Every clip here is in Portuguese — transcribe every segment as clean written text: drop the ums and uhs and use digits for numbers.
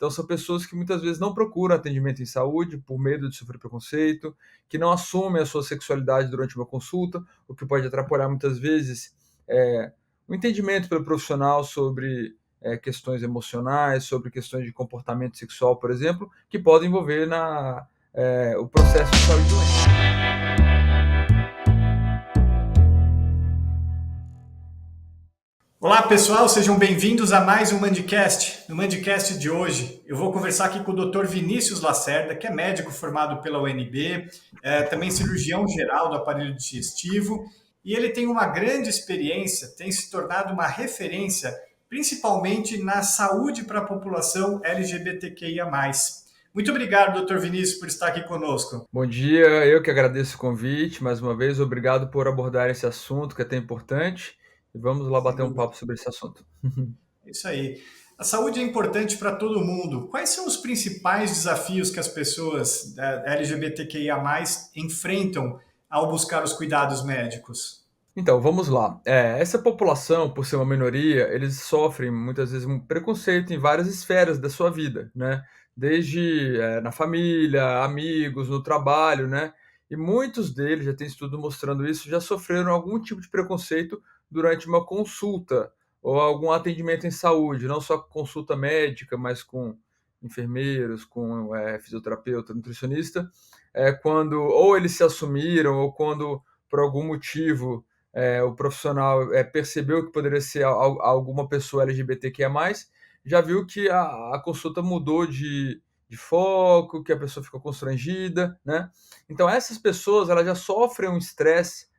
Então, são pessoas que muitas vezes não procuram atendimento em saúde por medo de sofrer preconceito, que não assumem a sua sexualidade durante uma consulta, o que pode atrapalhar muitas vezes o entendimento pelo profissional sobre questões emocionais, sobre questões de comportamento sexual, por exemplo, que podem envolver o processo de saúde e doença. Olá pessoal, sejam bem-vindos a mais um Mandcast. No Mandcast de hoje, eu vou conversar aqui com o Dr. Vinícius Lacerda, que é médico formado pela UNB, também cirurgião geral do aparelho digestivo, e ele tem uma grande experiência, tem se tornado uma referência, principalmente na saúde para a população LGBTQIA+. Muito obrigado, Dr. Vinícius, por estar aqui conosco. Bom dia, eu que agradeço o convite, mais uma vez, obrigado por abordar esse assunto que é tão importante, e vamos lá Sem bater um dúvida. papo sobre esse assunto. Isso aí. A saúde é importante para todo mundo. Quais são os principais desafios que as pessoas LGBTQIA+, enfrentam ao buscar os cuidados médicos? Então, vamos lá. Essa população, por ser uma minoria, eles sofrem muitas vezes um preconceito em várias esferas da sua vida, né? Desde na família, amigos, no trabalho, né? E muitos deles, já tem estudo mostrando isso, já sofreram algum tipo de preconceito durante uma consulta ou algum atendimento em saúde, não só consulta médica, mas com enfermeiros, com fisioterapeuta, nutricionista, quando ou eles se assumiram ou quando por algum motivo o profissional percebeu que poderia ser alguma pessoa LGBTQIA+, já viu que a consulta mudou de foco, que a pessoa ficou constrangida, né? Então essas pessoas elas já sofrem um estresse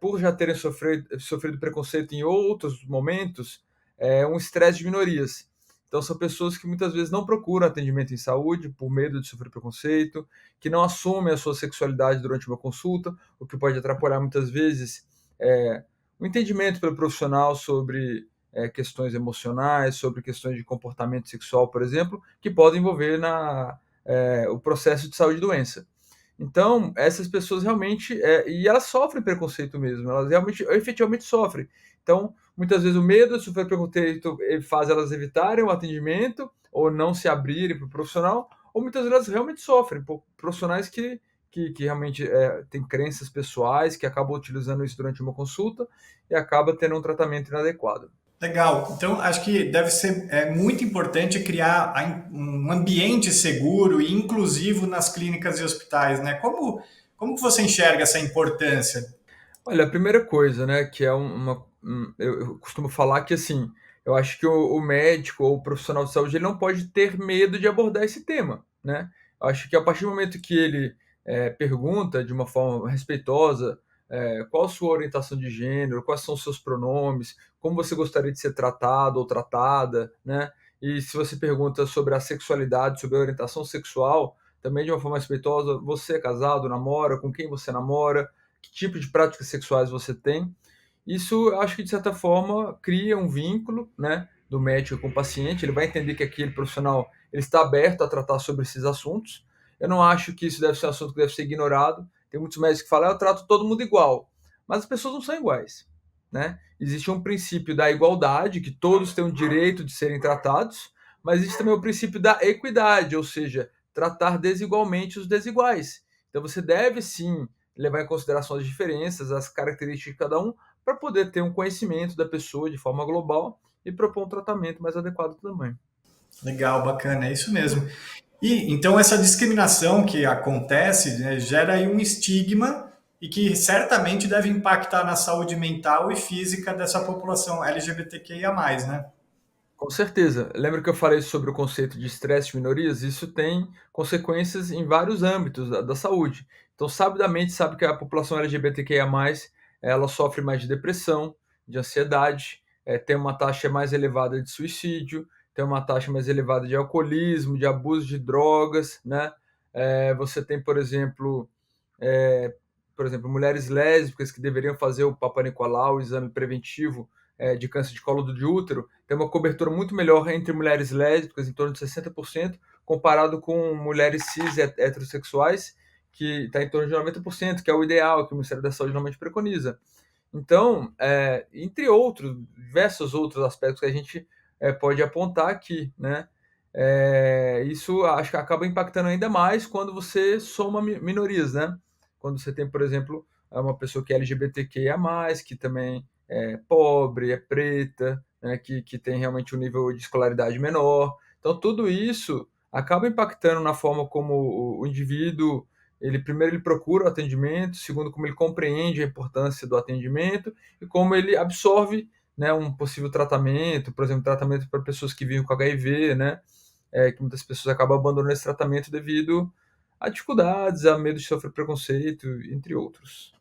por já terem sofrido preconceito em outros momentos, um estresse de minorias. Então são pessoas que muitas vezes não procuram atendimento em saúde por medo de sofrer preconceito, que não assumem a sua sexualidade durante uma consulta, o que pode atrapalhar muitas vezes o entendimento pelo profissional sobre questões emocionais, sobre questões de comportamento sexual, por exemplo, que podem envolver o processo de saúde e doença. Então, essas pessoas realmente, e elas sofrem preconceito mesmo, elas realmente, efetivamente sofrem. Então, muitas vezes o medo de sofrer preconceito faz elas evitarem o atendimento ou não se abrirem para o profissional, ou muitas vezes elas realmente sofrem por profissionais que realmente têm crenças pessoais, que acabam utilizando isso durante uma consulta e acaba tendo um tratamento inadequado. Legal. Então, acho que deve ser muito importante criar um ambiente seguro e inclusivo nas clínicas e hospitais, né? Como que você enxerga essa importância? Olha, a primeira coisa, né, que é eu costumo falar que, assim, eu acho que o médico ou o profissional de saúde, ele não pode ter medo de abordar esse tema, né. Eu acho que a partir do momento que ele, pergunta de uma forma respeitosa, qual a sua orientação de gênero, quais são os seus pronomes, como você gostaria de ser tratado ou tratada, né. E se você pergunta sobre a sexualidade, sobre a orientação sexual, também de uma forma respeitosa, você é casado, namora, com quem você namora, que tipo de práticas sexuais você tem. Isso, eu acho que de certa forma cria um vínculo, né, do médico com o paciente, ele vai entender que aquele profissional ele está aberto a tratar sobre esses assuntos. Eu não acho que isso deve ser um assunto que deve ser ignorado. Tem muitos médicos que falam: "Eu trato todo mundo igual", mas as pessoas não são iguais, né. Existe um princípio da igualdade, que todos têm o direito de serem tratados, mas existe também o princípio da equidade, ou seja, tratar desigualmente os desiguais. Então você deve sim levar em consideração as diferenças, as características de cada um, para poder ter um conhecimento da pessoa de forma global e propor um tratamento mais adequado também. Legal, bacana, é isso mesmo. E então essa discriminação que acontece, né, gera aí um estigma e que certamente deve impactar na saúde mental e física dessa população LGBTQIA+, né? Com certeza. Lembra que eu falei sobre o conceito de estresse de minorias? Isso tem consequências em vários âmbitos da saúde. Então, sabidamente, sabe que a população LGBTQIA+, ela sofre mais de depressão, de ansiedade, tem uma taxa mais elevada de suicídio, tem uma taxa mais elevada de alcoolismo, de abuso de drogas, né? Você tem, eh, por exemplo, mulheres lésbicas que deveriam fazer o Papa Nicolau, o exame preventivo, de câncer de colo de útero, tem uma cobertura muito melhor entre mulheres lésbicas, em torno de 60%, comparado com mulheres cis heterossexuais, que está em torno de 90%, que é o ideal, que o Ministério da Saúde normalmente preconiza. Então, entre outros, diversos outros aspectos que a gente pode apontar aqui, né? Isso acho que acaba impactando ainda mais quando você soma minorias, né? Quando você tem, por exemplo, uma pessoa que é LGBTQIA+, que também é pobre, é preta, né? Que tem realmente um nível de escolaridade menor. Então, tudo isso acaba impactando na forma como o indivíduo, primeiro ele procura o atendimento, segundo como ele compreende a importância do atendimento e como ele absorve, né, um possível tratamento, por exemplo, tratamento para pessoas que vivem com HIV, né? Que muitas pessoas acabam abandonando esse tratamento devido a dificuldades, a medo de sofrer preconceito, entre outros.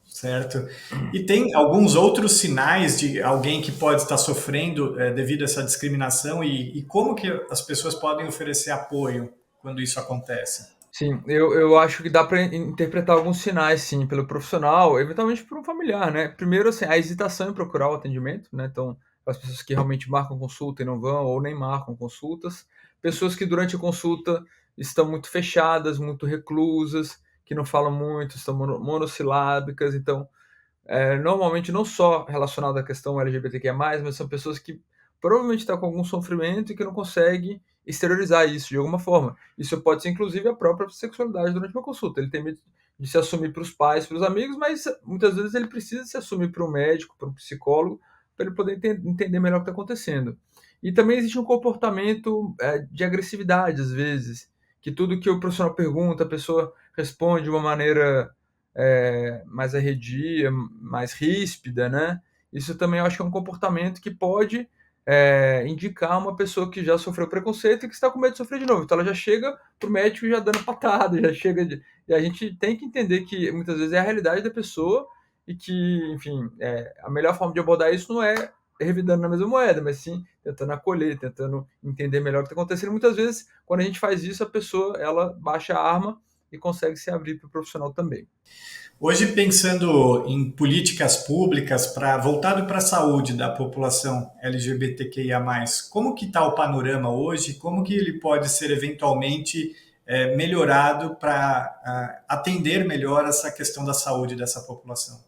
Certo. E tem alguns outros sinais de alguém que pode estar sofrendo devido a essa discriminação e como que as pessoas podem oferecer apoio quando isso acontece? Sim, eu acho que dá para interpretar alguns sinais, sim, pelo profissional, eventualmente por um familiar, né? Primeiro, assim, a hesitação em procurar o atendimento, né? Então, as pessoas que realmente marcam consulta e não vão, ou nem marcam consultas. Pessoas que durante a consulta estão muito fechadas, muito reclusas, que não falam muito, estão monossilábicas. Então, normalmente não só relacionado à questão LGBTQIA+, mas são pessoas que provavelmente estão com algum sofrimento e que não conseguem exteriorizar isso de alguma forma. Isso pode ser inclusive a própria sexualidade durante uma consulta. Ele tem medo de se assumir para os pais, para os amigos, mas muitas vezes ele precisa se assumir para um médico, para um psicólogo, para ele poder entender melhor o que está acontecendo. E também existe um comportamento de agressividade, às vezes, que tudo que o profissional pergunta, a pessoa responde de uma maneira mais arredia, mais ríspida, né? Isso também eu acho que é um comportamento que pode indicar uma pessoa que já sofreu preconceito e que está com medo de sofrer de novo. Então ela já chega pro médico já dando patada, já chega de... E a gente tem que entender que muitas vezes é a realidade da pessoa e que, enfim, a melhor forma de abordar isso não é revidando na mesma moeda, mas sim tentando acolher, tentando entender melhor o que está acontecendo. E muitas vezes, quando a gente faz isso, a pessoa ela baixa a arma e consegue se abrir para o profissional também. Hoje, pensando em políticas públicas para voltado para a saúde da população LGBTQIA+, como que está o panorama hoje? Como que ele pode ser eventualmente melhorado para atender melhor essa questão da saúde dessa população?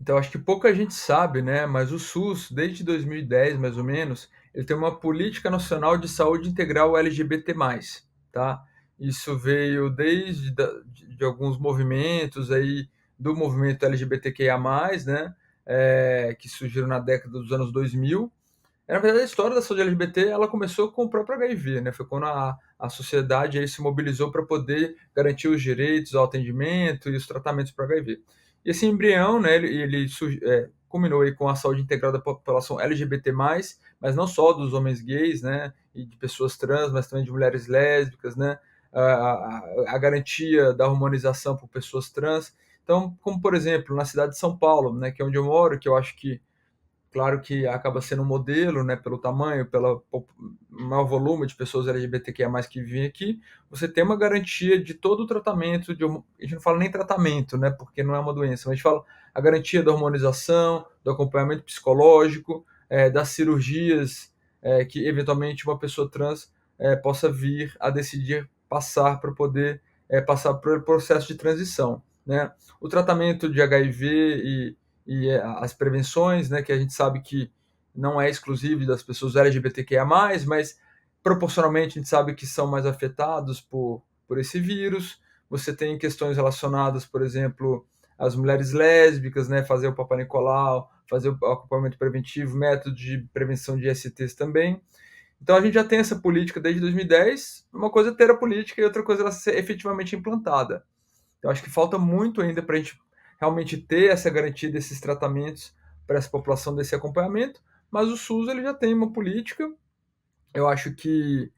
Então, acho que pouca gente sabe, né? Mas o SUS, desde 2010, mais ou menos, ele tem uma política nacional de saúde integral LGBT+, tá? Isso veio desde de alguns movimentos aí, do movimento LGBTQIA+, né? Que surgiram na década dos anos 2000. Na verdade, a história da saúde LGBT, ela começou com o próprio HIV, né? Foi quando a sociedade aí se mobilizou para poder garantir os direitos ao atendimento e os tratamentos para HIV. E esse embrião, né, culminou aí com a saúde integral da população LGBT+, mas não só dos homens gays, né, e de pessoas trans, mas também de mulheres lésbicas, né, a garantia da hormonização por pessoas trans. Então, como por exemplo, na cidade de São Paulo, né, que é onde eu moro, que eu acho que claro que acaba sendo um modelo, né, pelo tamanho, pelo maior volume de pessoas LGBTQIA+, que vivem aqui, você tem uma garantia de todo o tratamento, a gente não fala nem tratamento, né, porque não é uma doença, mas a gente fala a garantia da hormonização, do acompanhamento psicológico, das cirurgias que eventualmente uma pessoa trans possa vir a decidir passar para poder passar pelo processo de transição, né. O tratamento de HIV e as prevenções, né, que a gente sabe que não é exclusivo das pessoas LGBTQIA+, mas proporcionalmente a gente sabe que são mais afetados por esse vírus. Você tem questões relacionadas, por exemplo, às mulheres lésbicas, né, fazer o Papa Nicolau, fazer o acompanhamento preventivo, métodos de prevenção de STs também. Então a gente já tem essa política desde 2010, uma coisa é ter a política e outra coisa é ela ser efetivamente implantada. Eu acho que falta muito ainda para a gente realmente ter essa garantia desses tratamentos para essa população, desse acompanhamento, mas o SUS ele já tem uma política. Eu acho que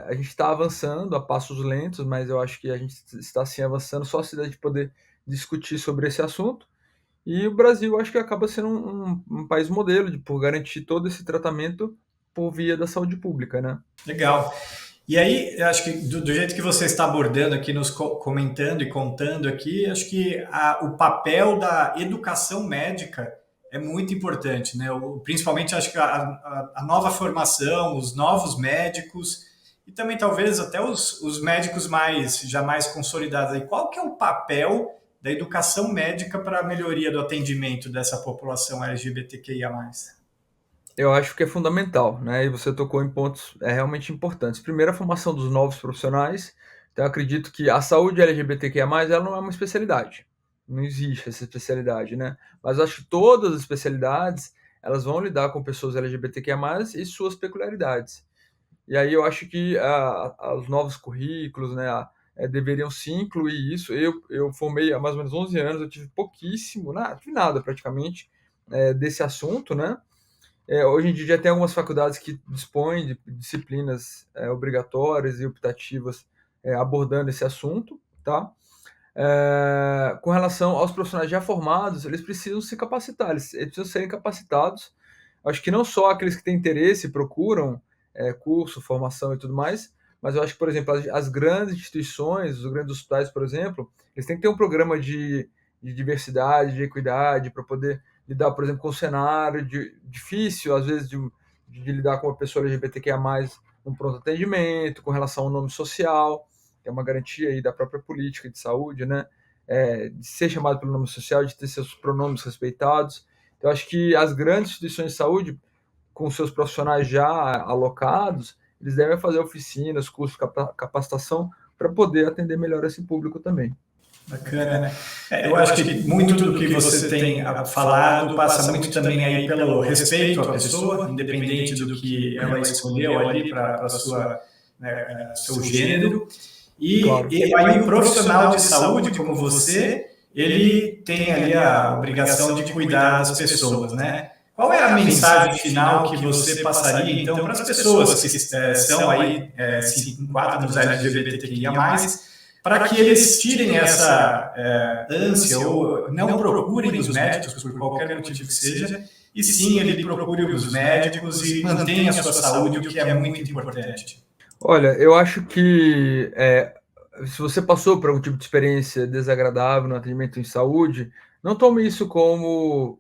a gente está avançando a passos lentos, mas eu acho que a gente está sim avançando, só se a gente poder discutir sobre esse assunto. E o Brasil acho que acaba sendo um país modelo por garantir todo esse tratamento por via da saúde pública, né? Legal. E aí, eu acho que do jeito que você está abordando aqui, nos comentando e contando aqui, acho que o papel da educação médica é muito importante, né? Principalmente acho que a nova formação, os novos médicos e também talvez até os médicos já mais consolidados aí. Qual que é o papel da educação médica para a melhoria do atendimento dessa população LGBTQIA+. Eu acho que é fundamental, né, e você tocou em pontos, realmente importantes. Primeiro, a formação dos novos profissionais. Então eu acredito que a saúde LGBTQIA+, ela não é uma especialidade, não existe essa especialidade, né, mas acho que todas as especialidades, elas vão lidar com pessoas LGBTQIA+, e suas peculiaridades. E aí eu acho que os novos currículos, né, deveriam sim incluir isso. Eu formei há mais ou menos 11 anos, eu tive pouquíssimo, tive nada praticamente, desse assunto, né. Hoje em dia já tem algumas faculdades que dispõem de disciplinas obrigatórias e optativas abordando esse assunto, tá? Com relação aos profissionais já formados, eles precisam se capacitar, eles precisam serem capacitados. Acho que não só aqueles que têm interesse procuram curso, formação e tudo mais, mas eu acho que, por exemplo, as grandes instituições, os grandes hospitais, por exemplo, eles têm que ter um programa de diversidade, de equidade, para poder lidar, por exemplo, com o cenário difícil, às vezes, de lidar com uma pessoa LGBTQIA+, no pronto atendimento, com relação ao nome social, que é uma garantia aí da própria política de saúde, né? De ser chamado pelo nome social, de ter seus pronomes respeitados. Então, acho que as grandes instituições de saúde, com seus profissionais já alocados, eles devem fazer oficinas, cursos de capacitação para poder atender melhor esse público também. Bacana. Eu acho que muito do que você tem falado passa muito também aí pelo respeito à pessoa, independente do que ela escolheu ali para seu gênero. Claro. E aí o profissional de saúde, como você, ele tem ali a obrigação de cuidar das pessoas, né? Qual é a mensagem final que você passaria, então, para as pessoas que são aí, se enquadram nos LGBTQIA+, para que eles tirem essa ânsia ou não procurem os médicos por qualquer motivo que seja, e sim ele procure os médicos e mantenha a sua saúde, o que é muito importante? Olha, eu acho que se você passou por algum tipo de experiência desagradável no atendimento em saúde, não tome isso como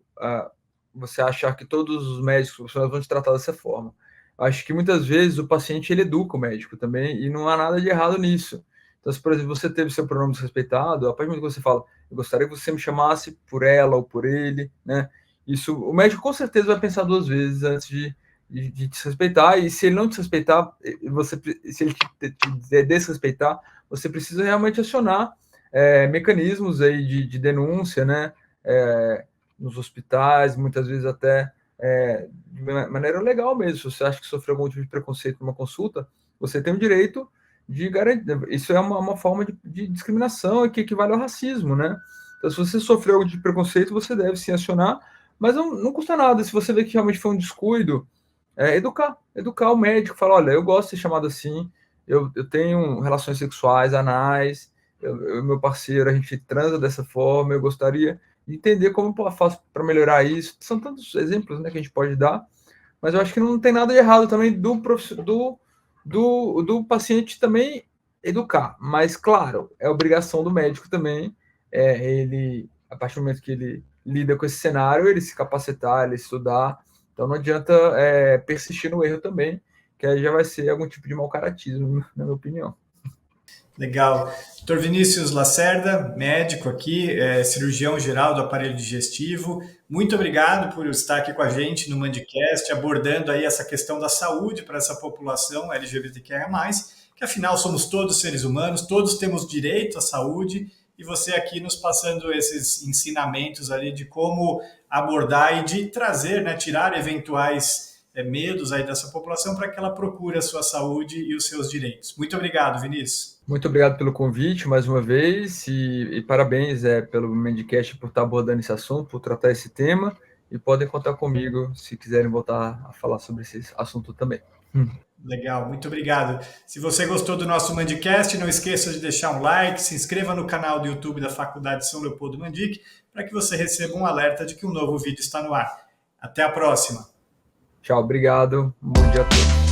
você achar que todos os médicos vão te tratar dessa forma. Acho que muitas vezes o paciente ele educa o médico também e não há nada de errado nisso. Então, se, por exemplo, você teve seu pronome desrespeitado, a partir do momento que você fala, eu gostaria que você me chamasse por ela ou por ele, né? Isso, o médico com certeza vai pensar duas vezes antes de desrespeitar, e se ele não desrespeitar, se ele te desrespeitar, você precisa realmente acionar mecanismos aí de denúncia, né? Nos hospitais, muitas vezes até de maneira legal mesmo. Se você acha que sofreu algum tipo de preconceito numa consulta, você tem o direito de garantir. Isso é uma forma de discriminação que equivale ao racismo, né? Então, se você sofreu algum tipo de preconceito, você deve sim acionar, mas não custa nada. Se você vê que realmente foi um descuido, educar o médico, falar, olha, eu gosto de ser chamado assim, eu tenho relações sexuais anais, meu parceiro, a gente transa dessa forma, eu gostaria de entender como eu faço para melhorar isso. São tantos exemplos, né, que a gente pode dar, mas eu acho que não tem nada de errado também do paciente também educar, mas claro, é obrigação do médico também, ele, a partir do momento que ele lida com esse cenário, ele se capacitar, ele estudar. Então não adianta persistir no erro também, que aí já vai ser algum tipo de mau caratismo, na minha opinião. Legal. Dr. Vinícius Lacerda, médico aqui, cirurgião geral do aparelho digestivo. Muito obrigado por estar aqui com a gente no Mandicast, abordando aí essa questão da saúde para essa população LGBTQIA+, que afinal somos todos seres humanos, todos temos direito à saúde, e você aqui nos passando esses ensinamentos ali de como abordar e de trazer, né, tirar eventuais medos aí dessa população para que ela procure a sua saúde e os seus direitos. Muito obrigado, Vinícius. Muito obrigado pelo convite mais uma vez e parabéns pelo Mandicast por estar abordando esse assunto, por tratar esse tema, e podem contar comigo se quiserem voltar a falar sobre esse assunto também. Legal, muito obrigado. Se você gostou do nosso Mandicast, não esqueça de deixar um like, se inscreva no canal do YouTube da Faculdade São Leopoldo Mandic, para que você receba um alerta de que um novo vídeo está no ar. Até a próxima. Tchau, obrigado. Bom dia a todos.